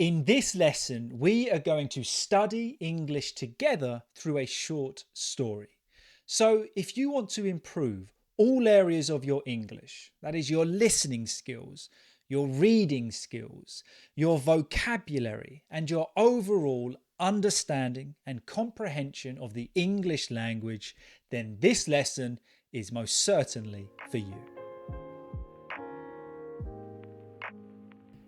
In this lesson, we are going to study English together through a short story. So if you want to improve all areas of your English, that is your listening skills, your reading skills, your vocabulary, and your overall understanding and comprehension of the English language, then this lesson is most certainly for you.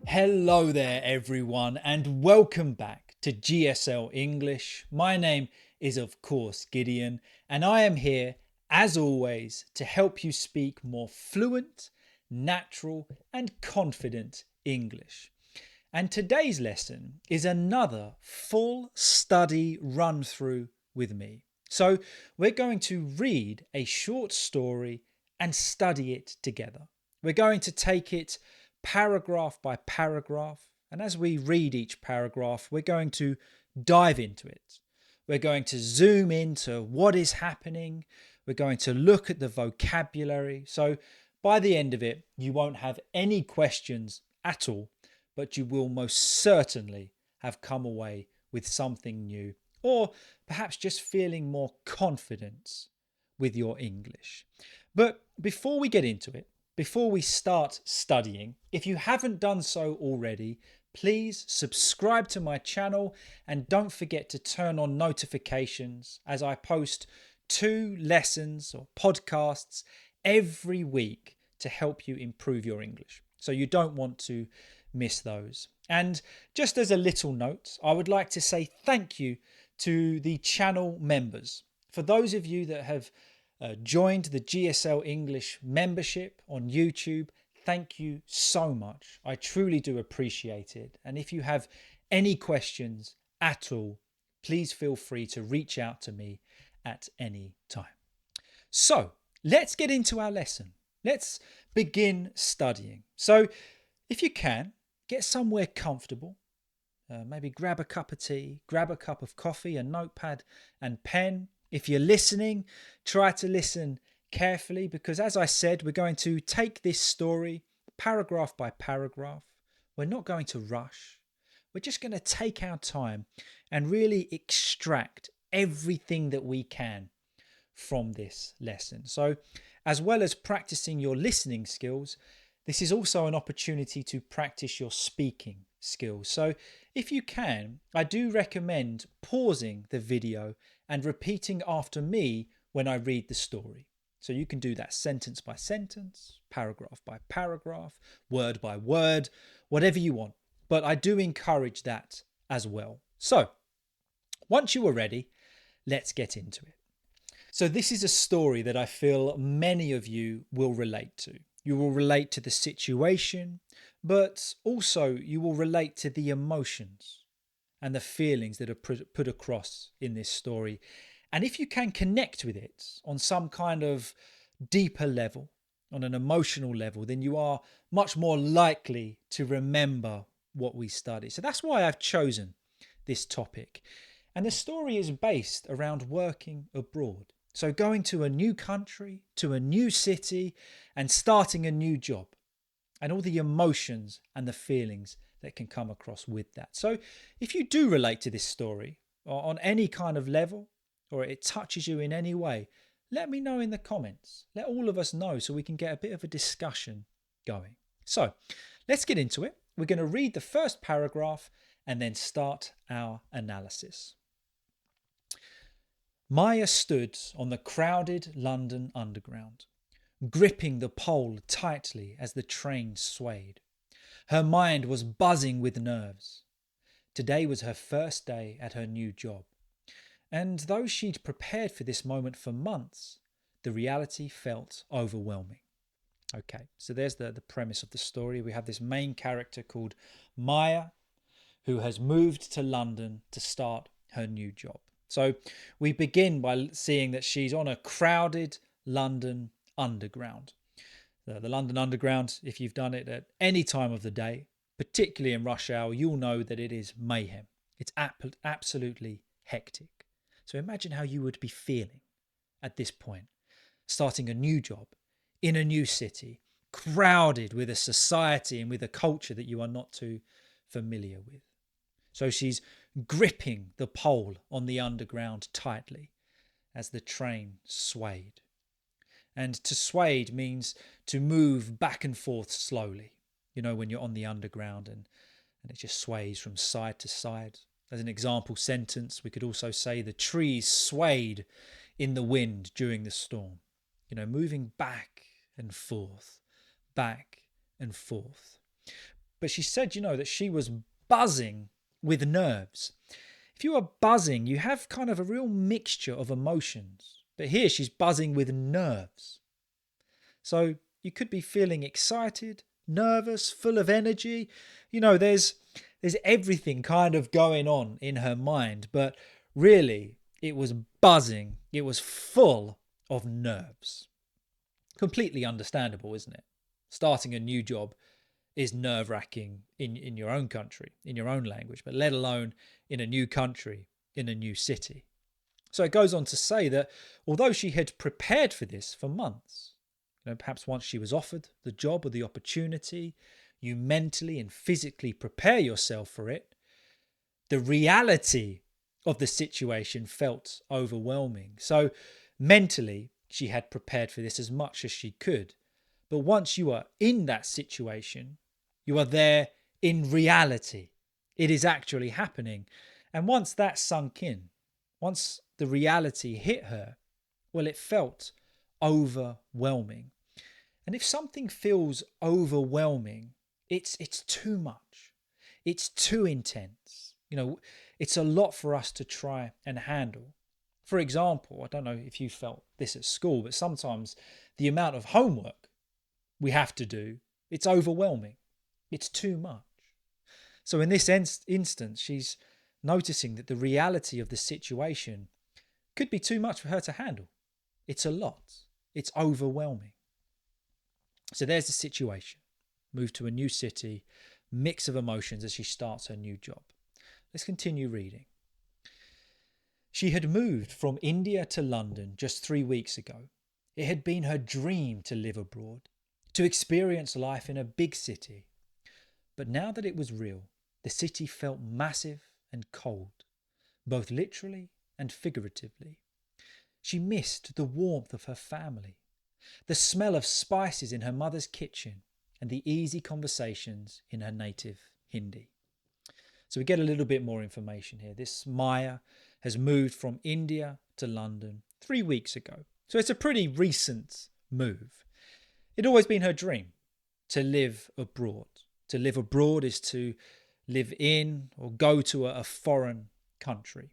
Hello there everyone and welcome back to GSL English. My name is of course Gideon and I am here as always to help you speak more fluent, natural and confident English. And today's lesson is another full study run through with me. So we're going to read a short story and study it together. We're going to take it paragraph by paragraph, and as we read each paragraph, we're going to dive into it. We're going to zoom into what is happening. We're going to look at the vocabulary. So by the end of it, you won't have any questions at all, but you will most certainly have come away with something new, or perhaps just feeling more confident with your English. But before we get into it, before we start studying, if you haven't done so already, please subscribe to my channel and don't forget to turn on notifications as I post 2 lessons or podcasts every week to help you improve your English. So you don't want to miss those. And just as a little note, I would like to say thank you to the channel members. For those of you that have joined the GSL English membership on YouTube, thank you so much. I truly do appreciate it. And if you have any questions at all, please feel free to reach out to me at any time. So let's get into our lesson. Let's begin studying. So if you can, get somewhere comfortable. Maybe grab a cup of tea, grab a cup of coffee, a notepad and pen. If you're listening, try to listen carefully because, as I said, we're going to take this story paragraph by paragraph. We're not going to rush. We're just going to take our time and really extract everything that we can from this lesson. So, as well as practicing your listening skills, this is also an opportunity to practice your speaking skills. So if you can, I do recommend pausing the video and repeating after me when I read the story. So you can do that sentence by sentence, paragraph by paragraph, word by word, whatever you want. But I do encourage that as well. So once you are ready, let's get into it. So this is a story that I feel many of you will relate to. You will relate to the situation, but also you will relate to the emotions and the feelings that are put across in this story. And if you can connect with it on some kind of deeper level, on an emotional level, then you are much more likely to remember what we study. So that's why I've chosen this topic. And the story is based around working abroad. So going to a new country, to a new city, and starting a new job, and all the emotions and the feelings that can come across with that. So if you do relate to this story or on any kind of level, or it touches you in any way, let me know in the comments. Let all of us know so we can get a bit of a discussion going. So let's get into it. We're going to read the first paragraph and then start our analysis. Maya stood on the crowded London Underground, gripping the pole tightly as the train swayed. Her mind was buzzing with nerves. Today was her first day at her new job, and though she'd prepared for this moment for months, the reality felt overwhelming. Okay, so there's the premise of the story. We have this main character called Maya, who has moved to London to start her new job. So we begin by seeing that she's on a crowded London Underground. The London Underground, if you've done it at any time of the day, particularly in rush hour, you'll know that it is mayhem. It's absolutely hectic. So imagine how you would be feeling at this point, starting a new job in a new city, crowded with a society and with a culture that you are not too familiar with. So she's gripping the pole on the underground tightly as the train swayed. And to swayed means to move back and forth slowly. You know, when you're on the underground and it just sways from side to side. As an example sentence, we could also say the trees swayed in the wind during the storm. You know, moving back and forth, back and forth. But she said, you know, that she was buzzing with nerves. If you are buzzing, you have kind of a real mixture of emotions. But here she's buzzing with nerves. So you could be feeling excited, nervous, full of energy. You know, there's everything kind of going on in her mind, but really it was buzzing. It was full of nerves. Completely understandable, isn't it? Starting a new job is nerve-wracking in your own country, in your own language, but let alone in a new country, in a new city. So it goes on to say that although she had prepared for this for months, you know, perhaps once she was offered the job or the opportunity, you mentally and physically prepare yourself for it, the reality of the situation felt overwhelming. So mentally, she had prepared for this as much as she could. But once you are in that situation, you are there in reality. It is actually happening. And once that sunk in, once the reality hit her, well, it felt overwhelming. And if something feels overwhelming, it's too much. It's too intense. You know, it's a lot for us to try and handle. For example, I don't know if you felt this at school, but sometimes the amount of homework we have to do, it's overwhelming. It's too much. So in this instance, she's noticing that the reality of the situation could be too much for her to handle. It's a lot. It's overwhelming. So there's the situation. Move to a new city, mix of emotions as she starts her new job. Let's continue reading. She had moved from India to London just 3 weeks ago. It had been her dream to live abroad, to experience life in a big city. But now that it was real, the city felt massive and cold, both literally and figuratively. She missed the warmth of her family, the smell of spices in her mother's kitchen, and the easy conversations in her native Hindi. So we get a little bit more information here. This Maya has moved from India to London 3 weeks ago. So it's a pretty recent move. It'd always been her dream to live abroad. To live abroad is to live in or go to a foreign country.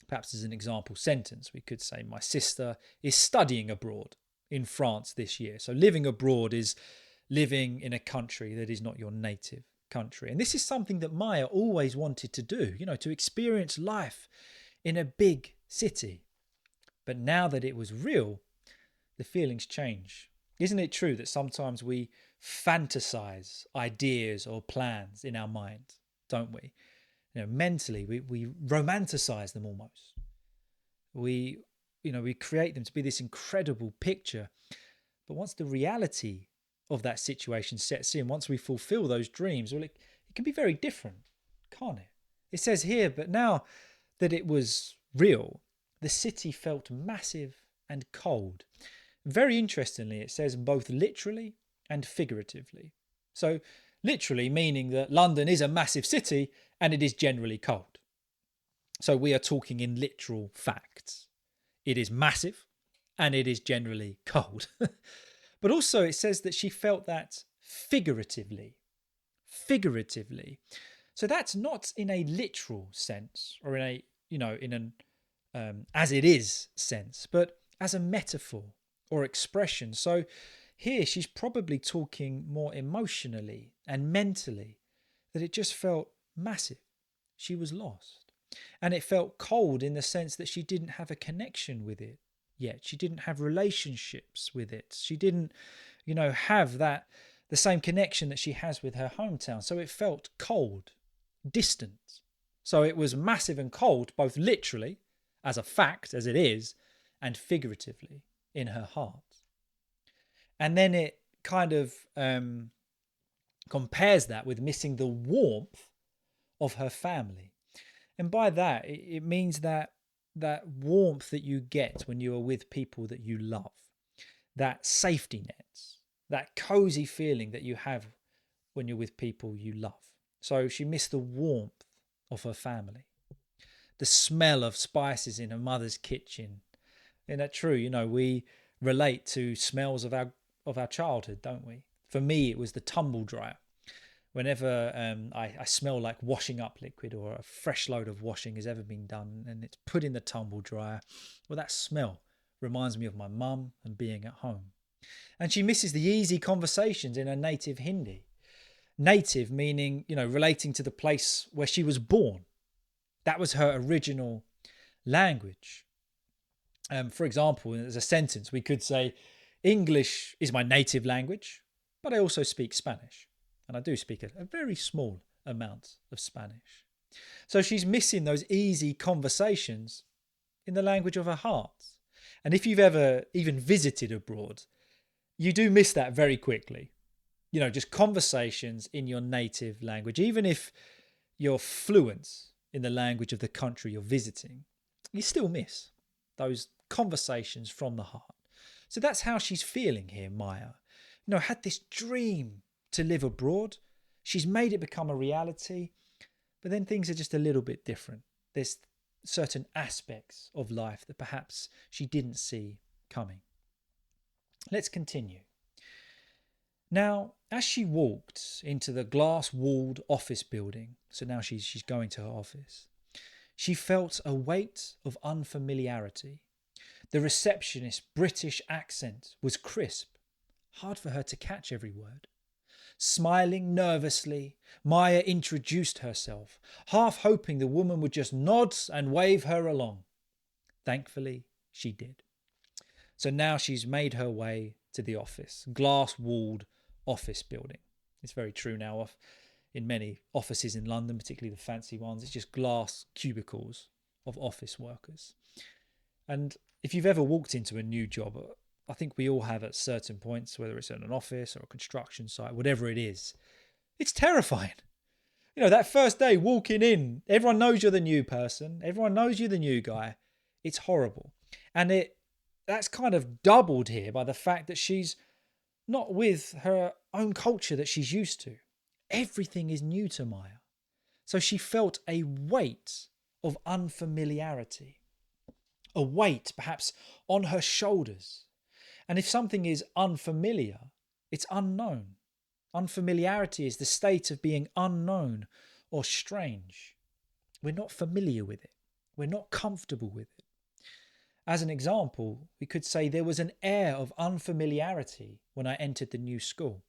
Perhaps as an example sentence, we could say, my sister is studying abroad in France this year. So living abroad is living in a country that is not your native country. And this is something that Maya always wanted to do, you know, to experience life in a big city. But now that it was real, the feelings change. Isn't it true that sometimes we fantasize ideas or plans in our mind, don't we? You know, mentally, we romanticize them almost. We create them to be this incredible picture. But once the reality of that situation sets in, once we fulfill those dreams, well, it can be very different, can't it? It says here, but now that it was real, the city felt massive and cold. Very interestingly, it says both literally and figuratively. So literally meaning that London is a massive city and it is generally cold. So we are talking in literal facts. It is massive and it is generally cold. But also it says that she felt that figuratively. Figuratively. So that's not in a literal sense or in a, in an as it is sense, but as a metaphor or expression. So here she's probably talking more emotionally and mentally, that it just felt massive. She was lost. And it felt cold in the sense that she didn't have a connection with it yet. She didn't have relationships with it. She didn't, have the same connection that she has with her hometown. So it felt cold, distant. So it was massive and cold, both literally, as a fact, as it is, and figuratively in her heart. And then it kind of compares that with missing the warmth of her family. And by that, it means that warmth that you get when you are with people that you love, that safety net, that cozy feeling that you have when you're with people you love. So she missed the warmth of her family, the smell of spices in her mother's kitchen. Isn't that true? We relate to smells of our childhood, don't we? For me, it was the tumble dryer. Whenever I smell like washing up liquid, or a fresh load of washing has ever been done and it's put in the tumble dryer, well, that smell reminds me of my mum and being at home. And she misses the easy conversations in her native Hindi. Native meaning, relating to the place where she was born. That was her original language. For example, as a sentence, we could say, English is my native language, but I also speak Spanish. And I do speak a very small amount of Spanish. So she's missing those easy conversations in the language of her heart. And if you've ever even visited abroad, you do miss that very quickly. Just conversations in your native language. Even if you're fluent in the language of the country you're visiting, you still miss those conversations from the heart. So that's how she's feeling here, Maya. Had this dream to live abroad. She's made it become a reality, but then things are just a little bit different. There's certain aspects of life that perhaps she didn't see coming. Let's continue. Now, as she walked into the glass-walled office building, so now she's going to her office, she felt a weight of unfamiliarity. The receptionist's British accent was crisp, hard for her to catch every word. Smiling nervously, Maya introduced herself, half hoping the woman would just nod and wave her along. Thankfully, she did. So now she's made her way to the office, glass-walled office building. It's very true now in many offices in London, particularly the fancy ones. It's just glass cubicles of office workers. And if you've ever walked into a new job, I think we all have at certain points, whether it's in an office or a construction site, whatever it is, it's terrifying. That first day walking in, everyone knows you're the new person. Everyone knows you're the new guy. It's horrible. And that's kind of doubled here by the fact that she's not with her own culture that she's used to. Everything is new to Maya. So she felt a weight of unfamiliarity, a weight perhaps on her shoulders. And if something is unfamiliar, it's unknown. Unfamiliarity is the state of being unknown or strange. We're not familiar with it. We're not comfortable with it. As an example, we could say there was an air of unfamiliarity when I entered the new school.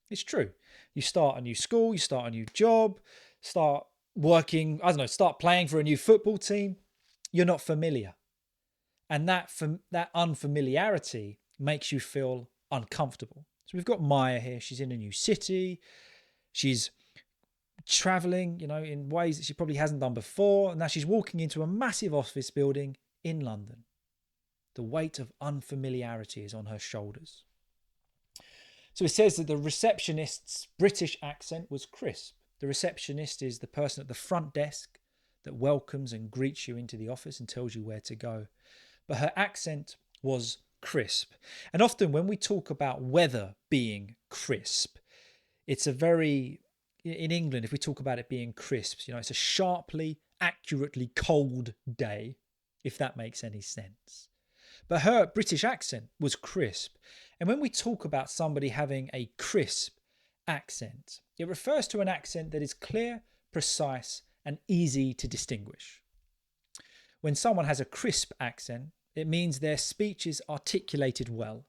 It's true. You start a new school, you start a new job, start working, start playing for a new football team. You're not familiar. And that unfamiliarity makes you feel uncomfortable. So we've got Maya here. She's in a new city. She's traveling, in ways that she probably hasn't done before. And now she's walking into a massive office building in London. The weight of unfamiliarity is on her shoulders. So it says that the receptionist's British accent was crisp. The receptionist is the person at the front desk that welcomes and greets you into the office and tells you where to go. But her accent was crisp. And often when we talk about weather being crisp, it's in England, if we talk about it being crisp, it's a sharply, accurately cold day, if that makes any sense. But her British accent was crisp. And when we talk about somebody having a crisp accent, it refers to an accent that is clear, precise, and easy to distinguish. When someone has a crisp accent, it means their speech is articulated well,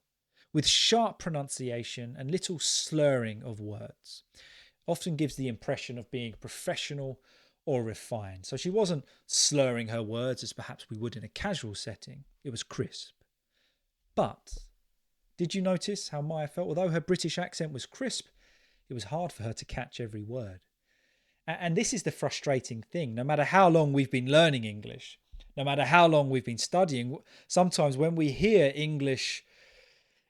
with sharp pronunciation and little slurring of words. Often gives the impression of being professional or refined. So she wasn't slurring her words as perhaps we would in a casual setting. It was crisp. But did you notice how Maya felt? Although her British accent was crisp, it was hard for her to catch every word. And this is the frustrating thing. No matter how long we've been learning English, no matter how long we've been studying, sometimes when we hear English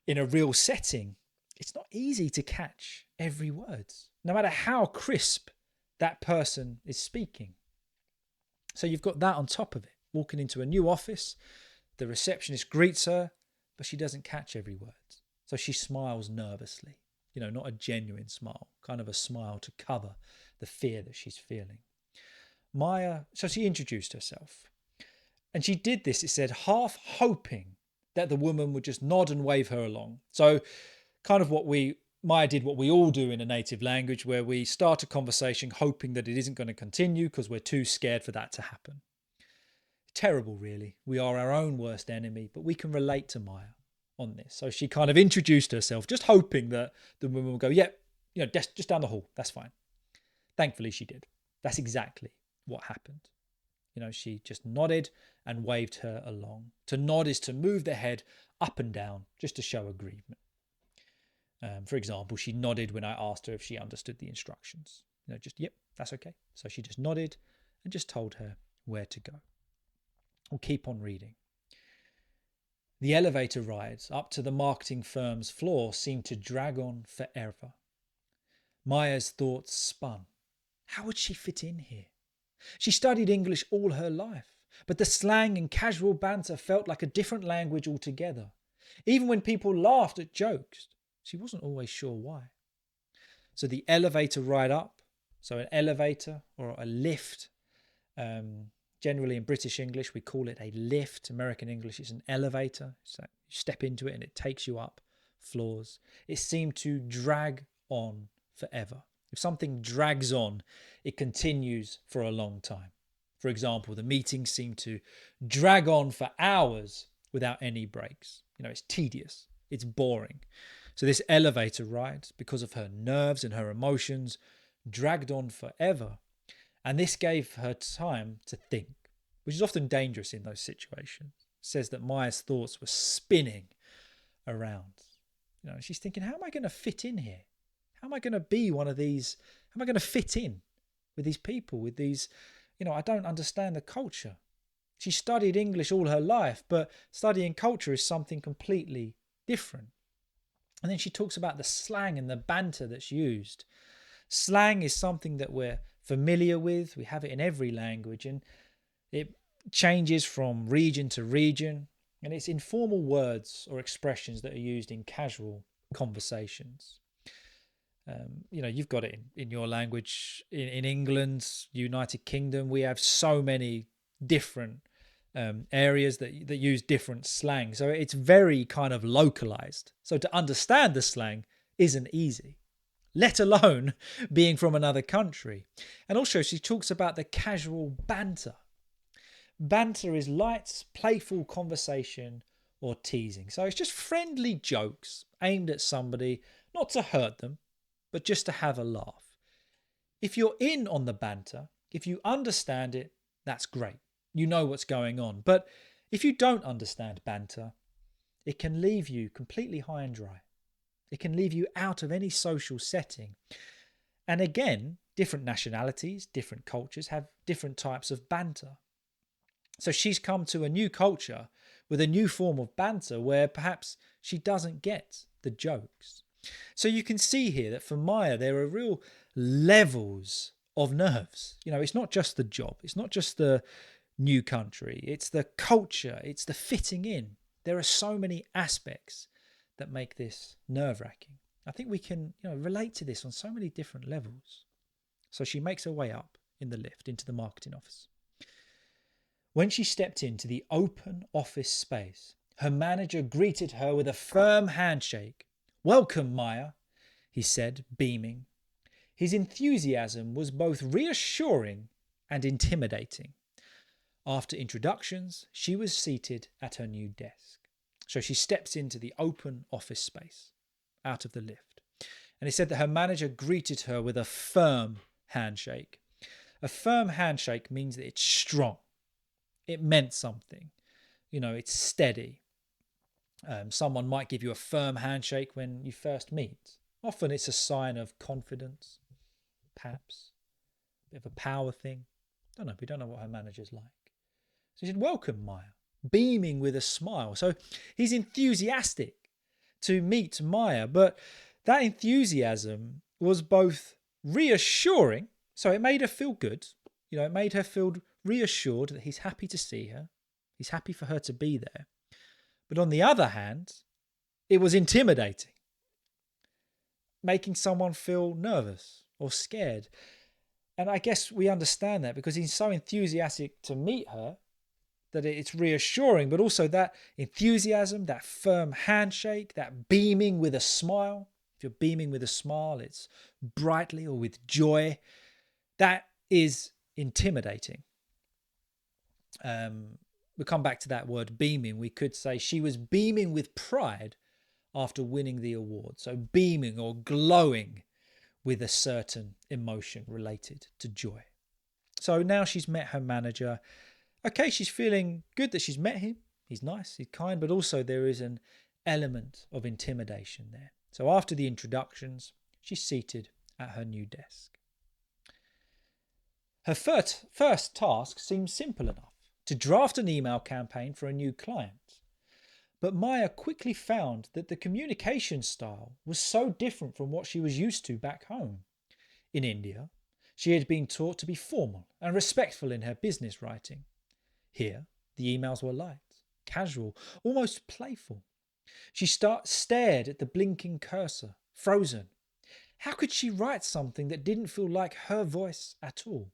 in a real setting, it's not easy to catch every word. No matter how crisp that person is speaking. So you've got that on top of it. Walking into a new office, the receptionist greets her, but she doesn't catch every word. So she smiles nervously, not a genuine smile, kind of a smile to cover the fear that she's feeling. So she introduced herself. And she did this, it said, half hoping that the woman would just nod and wave her along. So kind of Maya did what we all do in a native language, where we start a conversation hoping that it isn't going to continue because we're too scared for that to happen. Terrible, really. We are our own worst enemy, but we can relate to Maya on this. So she kind of introduced herself, just hoping that the woman would go, just down the hall. That's fine. Thankfully, she did. That's exactly what happened. She just nodded and waved her along. To nod is to move the head up and down, just to show agreement. For example, she nodded when I asked her if she understood the instructions. Yep, that's okay. So she just nodded and just told her where to go. We'll keep on reading. The elevator rides up to the marketing firm's floor seemed to drag on forever. Maya's thoughts spun. How would she fit in here? She studied English all her life, but the slang and casual banter felt like a different language altogether. Even when people laughed at jokes, she wasn't always sure why. So the elevator ride up, so an elevator or a lift, generally in British English, we call it a lift. American English is an elevator. So you step into it and it takes you up floors. It seemed to drag on forever. If something drags on, it continues for a long time. For example, the meetings seem to drag on for hours without any breaks. It's tedious. It's boring. So this elevator ride, because of her nerves and her emotions, dragged on forever. And this gave her time to think, which is often dangerous in those situations. It says that Maya's thoughts were spinning around. She's thinking, how am I going to fit in here? How am I going to be one of these? How am I going to fit in with these people, with these, I don't understand the culture. She studied English all her life, but studying culture is something completely different. And then she talks about the slang and the banter that's used. Slang is something that we're familiar with. We have it in every language, and it changes from region to region. And it's informal words or expressions that are used in casual conversations. You've got it in your language. In England, United Kingdom, we have so many different areas that use different slang. So it's very kind of localized. So to understand the slang isn't easy, let alone being from another country. And also she talks about the casual banter. Banter is light, playful conversation or teasing. So it's just friendly jokes aimed at somebody, not to hurt them, but just to have a laugh. If you're in on the banter, if you understand it, that's great. You know what's going on. But if you don't understand banter, it can leave you completely high and dry. It can leave you out of any social setting. And again, different nationalities, different cultures have different types of banter. So she's come to a new culture with a new form of banter where perhaps she doesn't get the jokes. So you can see here that for Maya, there are real levels of nerves. It's not just the job. It's not just the new country. It's the culture. It's the fitting in. There are so many aspects that make this nerve-wracking. I think we can relate to this on so many different levels. So she makes her way up in the lift into the marketing office. When she stepped into the open office space, her manager greeted her with a firm handshake. "Welcome, Maya," he said, beaming. His enthusiasm was both reassuring and intimidating. After introductions, she was seated at her new desk. So she steps into the open office space out of the lift. And it said that her manager greeted her with a firm handshake. A firm handshake means that it's strong. It meant something. It's steady. Someone might give you a firm handshake when you first meet. Often it's a sign of confidence, perhaps. A bit of a power thing. We don't know what her manager's like. So she said, "Welcome, Maya," beaming with a smile. So he's enthusiastic to meet Maya, but that enthusiasm was both reassuring So it made her feel good. It made her feel reassured that he's happy to see her. He's happy for her to be there. But on the other hand, it was intimidating, making someone feel nervous or scared. And I guess we understand that because he's so enthusiastic to meet her that it's reassuring, but also that enthusiasm, that firm handshake, that beaming with a smile. If you're beaming with a smile, it's brightly or with joy. That is intimidating. We come back to that word beaming. We could say she was beaming with pride after winning the award. So beaming or glowing with a certain emotion related to joy. So now she's met her manager. Okay, she's feeling good that she's met him. He's nice, he's kind, but also there is an element of intimidation there. So after the introductions, she's seated at her new desk. Her first task seems simple enough, to draft an email campaign for a new client. But Maya quickly found that the communication style was so different from what she was used to back home. In India, she had been taught to be formal and respectful in her business writing. Here, the emails were light, casual, almost playful. She stared at the blinking cursor, frozen. How could she write something that didn't feel like her voice at all?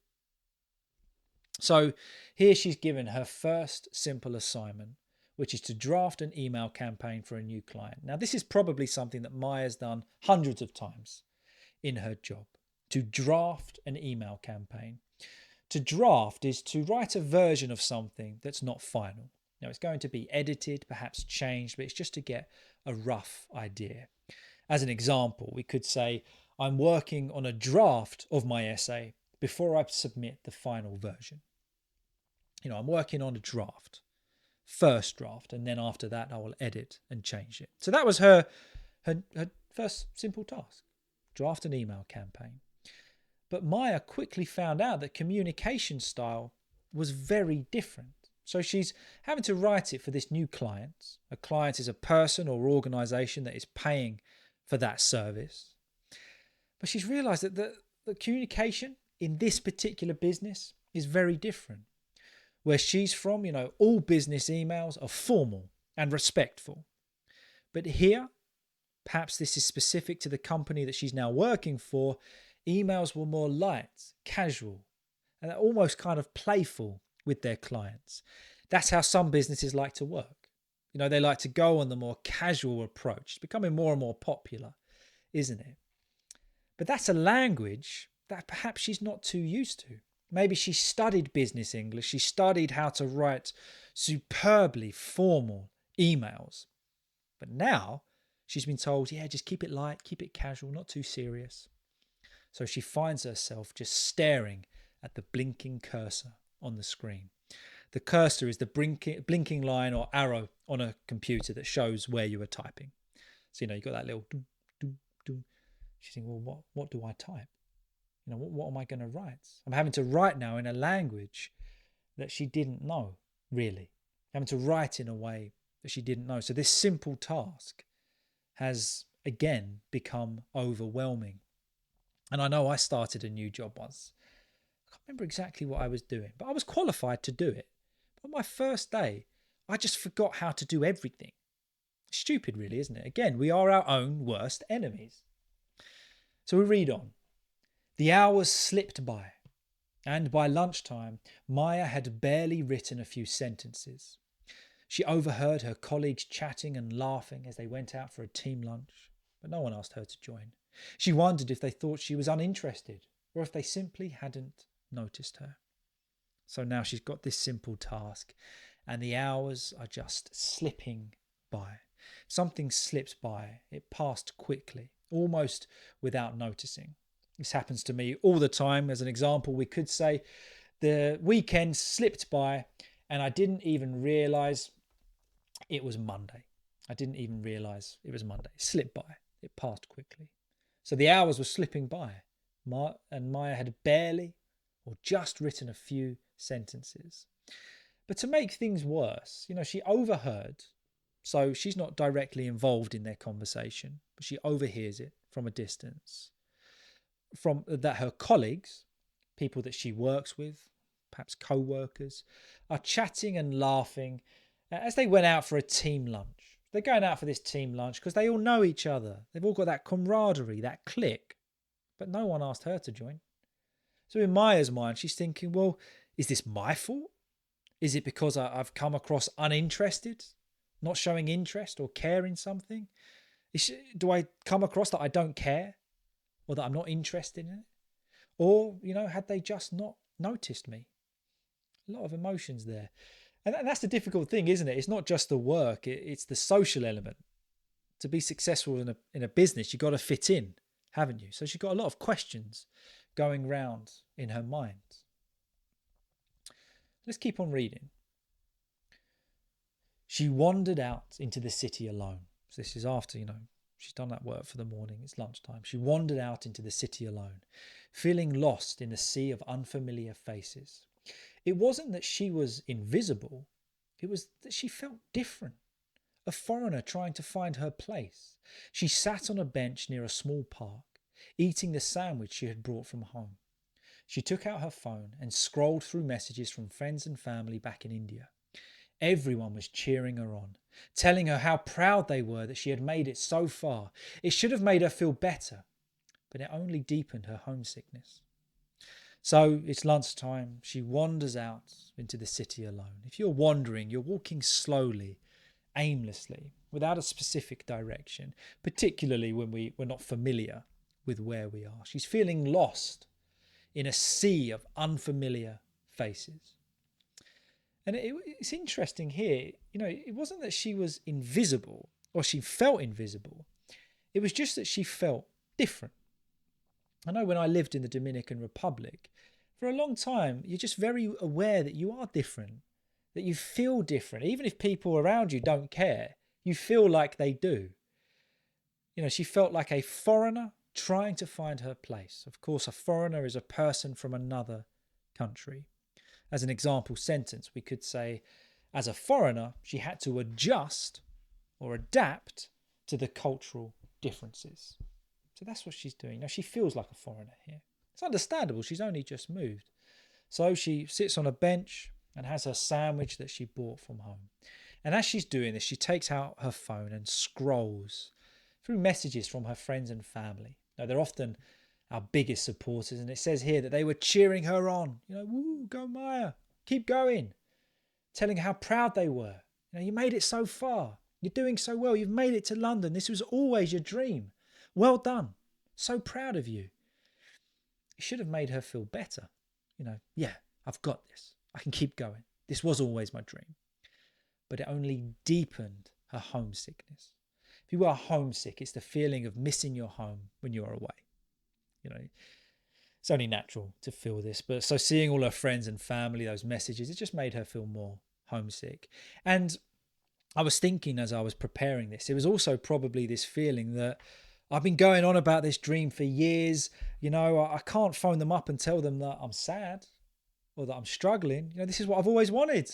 So here she's given her first simple assignment, which is to draft an email campaign for a new client. Now, this is probably something that Maya's done hundreds of times in her job, to draft an email campaign. To draft is to write a version of something that's not final. Now, it's going to be edited, perhaps changed, but it's just to get a rough idea. As an example, we could say, I'm working on a draft of my essay before I submit the final version. I'm working on a draft, first draft, and then after that I will edit and change it. So that was her first simple task, draft an email campaign. But Maya quickly found out that communication style was very different. So she's having to write it for this new client. A client is a person or organization that is paying for that service. But she's realized that the communication in this particular business is very different. Where she's from, all business emails are formal and respectful. But here, perhaps this is specific to the company that she's now working for, emails were more light, casual, and almost kind of playful with their clients. That's how some businesses like to work. They like to go on the more casual approach. It's becoming more and more popular, isn't it? But that's a language that perhaps she's not too used to. Maybe she studied business English. She studied how to write superbly formal emails. But now she's been told, just keep it light, keep it casual, not too serious. So she finds herself just staring at the blinking cursor on the screen. The cursor is the blinking line or arrow on a computer that shows where you are typing. So, you've got that little doom, doom, doom. She's thinking, well, what do I type? What am I going to write? I'm having to write now in a language that she didn't know, really. Having to write in a way that she didn't know. So this simple task has, again, become overwhelming. And I know I started a new job once. I can't remember exactly what I was doing, but I was qualified to do it. But my first day, I just forgot how to do everything. Stupid, really, isn't it? Again, we are our own worst enemies. So we read on. The hours slipped by, and by lunchtime, Maya had barely written a few sentences. She overheard her colleagues chatting and laughing as they went out for a team lunch, but no one asked her to join. She wondered if they thought she was uninterested, or if they simply hadn't noticed her. So now she's got this simple task, and the hours are just slipping by. Something slips by. It passed quickly, almost without noticing. This happens to me all the time. As an example, we could say the weekend slipped by and I didn't even realize it was Monday. It slipped by. It passed quickly. So the hours were slipping by, and Maya had barely or just written a few sentences. But to make things worse, she overheard. So she's not directly involved in their conversation, but she overhears it from a distance. From that her colleagues people that she works with, perhaps co-workers, are chatting and laughing as they went out for a team lunch. They're going out for this team lunch because they all know each other. They've all got that camaraderie, that clique. But no one asked her to join. So in Maya's mind, she's thinking, well, is this my fault? Is it because I've come across uninterested, not showing interest or care in something? Do I come across that I don't care or that I'm not interested in it? Or, had they just not noticed me? A lot of emotions there. And that's the difficult thing, isn't it? It's not just the work, it's the social element. To be successful in a business, you've got to fit in, haven't you? So she's got a lot of questions going round in her mind. Let's keep on reading. She wandered out into the city alone. So this is after, she's done that work for the morning. It's lunchtime. She wandered out into the city alone, feeling lost in a sea of unfamiliar faces. It wasn't that she was invisible. It was that she felt different. A foreigner trying to find her place. She sat on a bench near a small park, eating the sandwich she had brought from home. She took out her phone and scrolled through messages from friends and family back in India. Everyone was cheering her on, telling her how proud they were that she had made it so far. It should have made her feel better, but it only deepened her homesickness. So it's lunchtime. She wanders out into the city alone. If you're wandering, you're walking slowly, aimlessly, without a specific direction, particularly when we're not familiar with where we are. She's feeling lost in a sea of unfamiliar faces. And it's interesting here, it wasn't that she was invisible or she felt invisible. It was just that she felt different. I know when I lived in the Dominican Republic, for a long time, you're just very aware that you are different, that you feel different. Even if people around you don't care, you feel like they do. She felt like a foreigner trying to find her place. Of course, a foreigner is a person from another country. As an example sentence, we could say, as a foreigner, she had to adjust or adapt to the cultural differences. So that's what she's doing. Now, she feels like a foreigner here. It's understandable. She's only just moved. So she sits on a bench and has her sandwich that she bought from home. And as she's doing this, she takes out her phone and scrolls through messages from her friends and family. Now, they're often our biggest supporters. And it says here that they were cheering her on. Woo, go Maya, keep going. Telling her how proud they were. You made it so far. You're doing so well. You've made it to London. This was always your dream. Well done. So proud of you. It should have made her feel better. Yeah, I've got this. I can keep going. This was always my dream. But it only deepened her homesickness. If you are homesick, it's the feeling of missing your home when you're away. It's only natural to feel this. But so seeing all her friends and family, those messages, it just made her feel more homesick. And I was thinking as I was preparing this, it was also probably this feeling that I've been going on about this dream for years. I can't phone them up and tell them that I'm sad or that I'm struggling. This is what I've always wanted.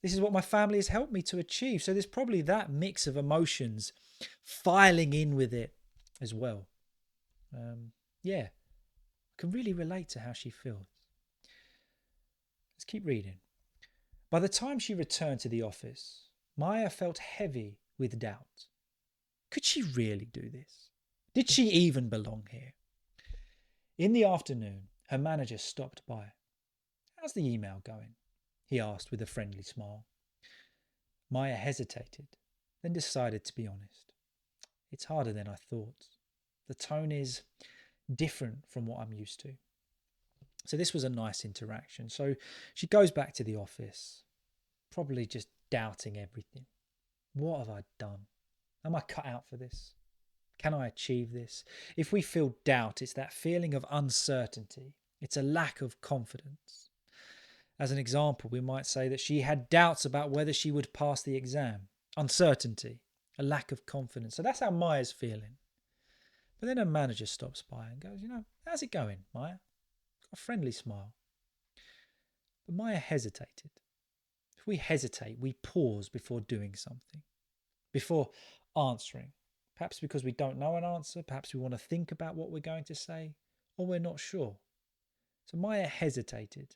This is what my family has helped me to achieve. So there's probably that mix of emotions filing in with it as well. I can really relate to how she feels. Let's keep reading. By the time she returned to the office, Maya felt heavy with doubt. Could she really do this? Did she even belong here? In the afternoon, her manager stopped by. How's the email going? He asked with a friendly smile. Maya hesitated, then decided to be honest. It's harder than I thought. The tone is different from what I'm used to. So this was a nice interaction. So she goes back to the office, probably just doubting everything. What have I done? Am I cut out for this? Can I achieve this? If we feel doubt, it's that feeling of uncertainty. It's a lack of confidence. As an example, we might say that she had doubts about whether she would pass the exam. Uncertainty, a lack of confidence. So that's how Maya's feeling. But then her manager stops by and goes, how's it going, Maya? Got a friendly smile. But Maya hesitated. If we hesitate, we pause before doing something, before answering. Perhaps because we don't know an answer, perhaps we want to think about what we're going to say, or we're not sure. So Maya hesitated.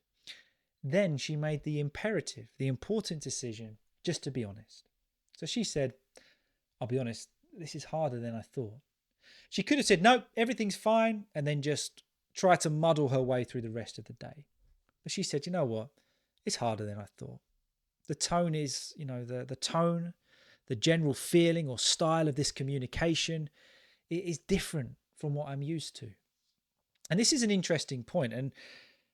Then she made the imperative, the important decision, just to be honest. So she said, I'll be honest, this is harder than I thought. She could have said, no, everything's fine, and then just try to muddle her way through the rest of the day. But she said, you know what? It's harder than I thought. The tone is, the tone, the general feeling or style of this communication, it is different from what I'm used to. And this is an interesting point. And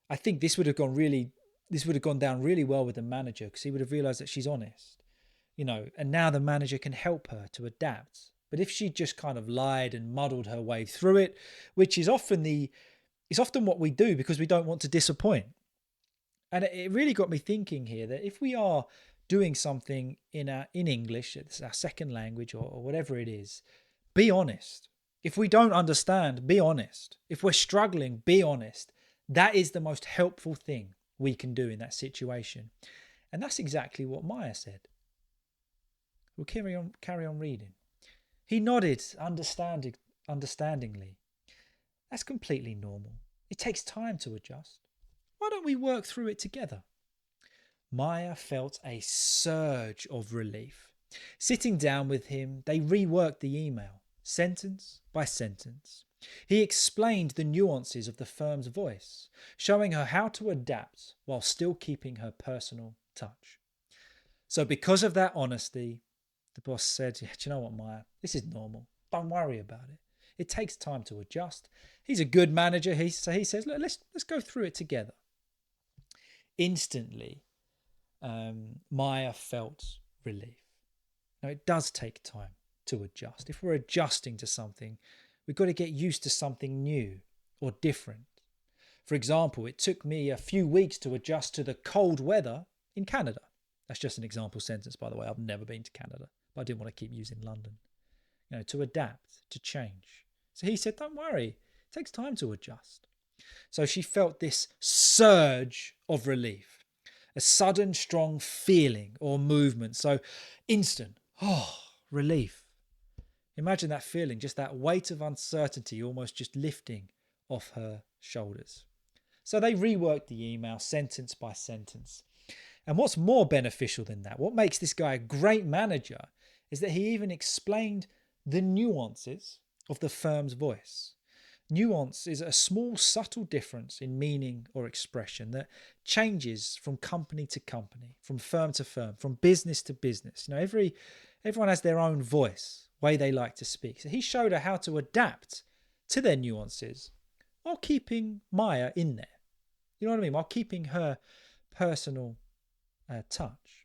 I think this would have gone down really well with the manager, because he would have realized that she's honest, and now the manager can help her to adapt. But if she just kind of lied and muddled her way through it, which is often what we do because we don't want to disappoint. And it really got me thinking here that if we are doing something in English, it's our second language or whatever it is, be honest. If we don't understand, be honest. If we're struggling, be honest. That is the most helpful thing we can do in that situation. And that's exactly what Maya said. We'll carry on reading. He nodded understandingly. That's completely normal. It takes time to adjust. Why don't we work through it together? Maya felt a surge of relief. Sitting down with him, they reworked the email, sentence by sentence. He explained the nuances of the firm's voice, showing her how to adapt while still keeping her personal touch. So because of that honesty, the boss said, do you know what, Maya? This is normal. Don't worry about it. It takes time to adjust. He's a good manager. So he says, look, let's go through it together. Instantly, Maya felt relief. Now, it does take time to adjust. If we're adjusting to something, we've got to get used to something new or different. For example, it took me a few weeks to adjust to the cold weather in Canada. That's just an example sentence, by the way. I've never been to Canada, but I didn't want to keep using London. To adapt, to change. So he said, don't worry, it takes time to adjust. So she felt this surge of relief, a sudden strong feeling or movement. So instant, relief. Imagine that feeling, just that weight of uncertainty almost just lifting off her shoulders. So they reworked the email sentence by sentence. And what's more beneficial than that, what makes this guy a great manager, is that he even explained the nuances of the firm's voice. Nuance is a small, subtle difference in meaning or expression that changes from company to company, from firm to firm, from business to business. Everyone has their own voice, way they like to speak. So he showed her how to adapt to their nuances while keeping Maya in there. You know what I mean? While keeping her personal touch.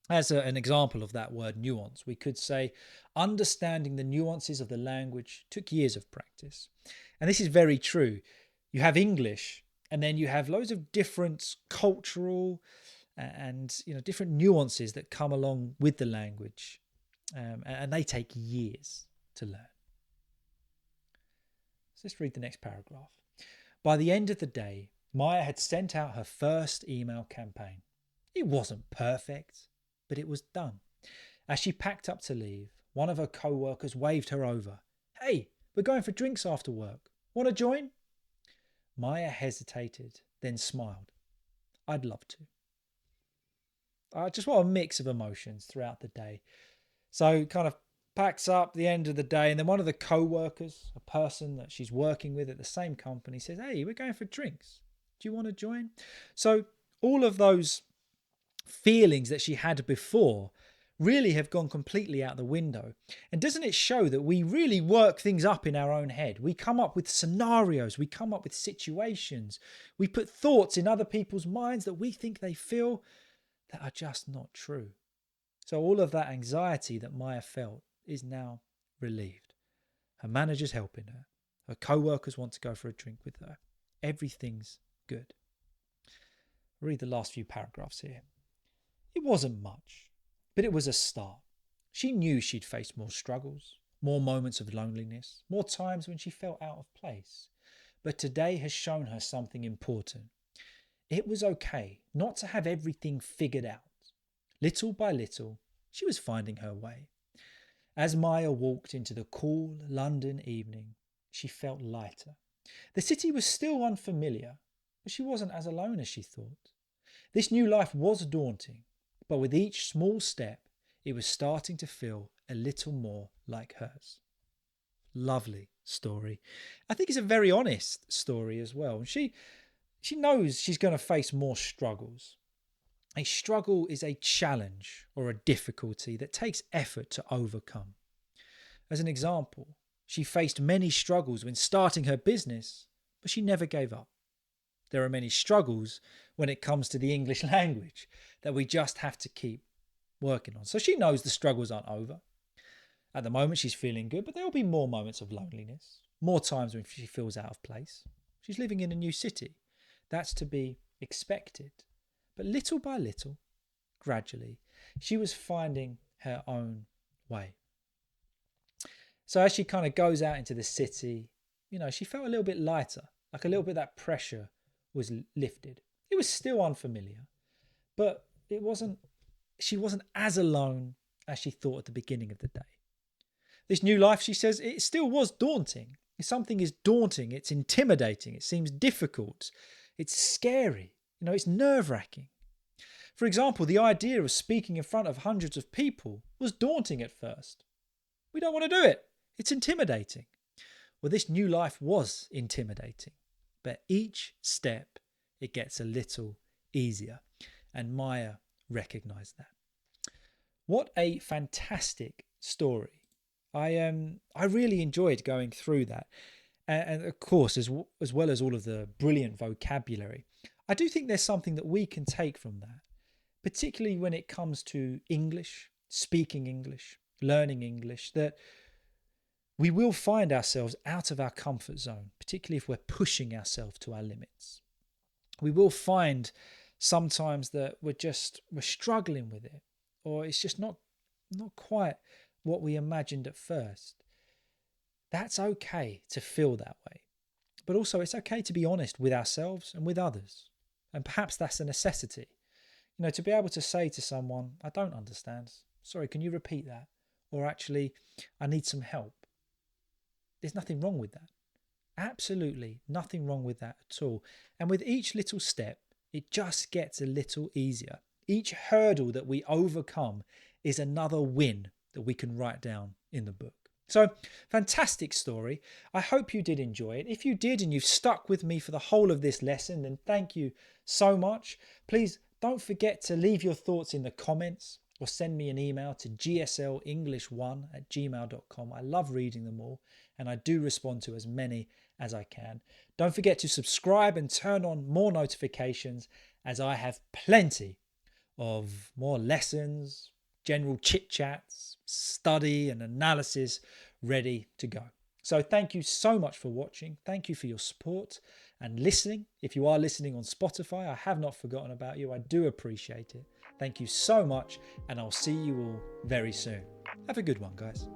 As an example of that word nuance, we could say understanding the nuances of the language took years of practice. And this is very true. You have English, and then you have loads of different cultural and different nuances that come along with the language. And they take years to learn. So let's read the next paragraph. By the end of the day, Maya had sent out her first email campaign. It wasn't perfect, but it was done. As she packed up to leave, one of her co-workers waved her over. Hey, we're going for drinks after work. Want to join? Maya hesitated, then smiled. I'd love to. Just what a mix of emotions throughout the day. So kind of packs up the end of the day, and then one of the co-workers, a person that she's working with at the same company, says, hey, we're going for drinks. Do you want to join? So all of those feelings that she had before really have gone completely out the window. And doesn't it show that we really work things up in our own head? We come up with scenarios, we come up with situations, we put thoughts in other people's minds that we think they feel that are just not true. So all of that anxiety that Maya felt is now relieved. Her manager's helping her. Her co-workers want to go for a drink with her. Everything's good. I'll read the last few paragraphs here. It wasn't much, but it was a start. She knew she'd face more struggles, more moments of loneliness, more times when she felt out of place. But today has shown her something important. It was okay not to have everything figured out. Little by little, she was finding her way. As Maya walked into the cool London evening, she felt lighter. The city was still unfamiliar, but she wasn't as alone as she thought. This new life was daunting, but with each small step, it was starting to feel a little more like hers. Lovely story. I think it's a very honest story as well. And she knows she's going to face more struggles. A struggle is a challenge or a difficulty that takes effort to overcome. As an example, she faced many struggles when starting her business, but she never gave up. There are many struggles when it comes to the English language that we just have to keep working on. So she knows the struggles aren't over. At the moment, she's feeling good, but there will be more moments of loneliness, more times when she feels out of place. She's living in a new city. That's to be expected. But little by little, gradually, she was finding her own way. So as she kind of goes out into the city, she felt a little bit lighter, like a little bit of that pressure was lifted. It was still unfamiliar, but she wasn't as alone as she thought at the beginning of the day. This new life, she says, it still was daunting. If something is daunting, it's intimidating, it seems difficult, it's scary, it's nerve-wracking. For example, the idea of speaking in front of hundreds of people was daunting at first. We don't want to do it. It's intimidating. Well, this new life was intimidating, but each step, it gets a little easier. And Maya recognized that. What a fantastic story. I really enjoyed going through that. And of course, as well as all of the brilliant vocabulary, I do think there's something that we can take from that, particularly when it comes to English, speaking English, learning English, that we will find ourselves out of our comfort zone, particularly if we're pushing ourselves to our limits. We will find sometimes that we're struggling with it, or it's just not quite what we imagined at first. That's okay to feel that way. But also it's okay to be honest with ourselves and with others. And perhaps that's a necessity. To be able to say to someone, I don't understand. Sorry, can you repeat that? Or actually, I need some help. There's nothing wrong with that. Absolutely nothing wrong with that at all. And with each little step, it just gets a little easier. Each hurdle that we overcome is another win that we can write down in the book. So, fantastic story. I hope you did enjoy it. If you did and you've stuck with me for the whole of this lesson, then thank you so much. Please don't forget to leave your thoughts in the comments or send me an email to GSL-English1@gmail.com. I love reading them all and I do respond to as many as I can. Don't forget to subscribe and turn on more notifications, as I have plenty of more lessons, general chit-chats, study and analysis ready to go. So thank you so much for watching. Thank you for your support and listening. If you are listening on Spotify, I have not forgotten about you. I do appreciate it. Thank you so much, and I'll see you all very soon. Have a good one, guys.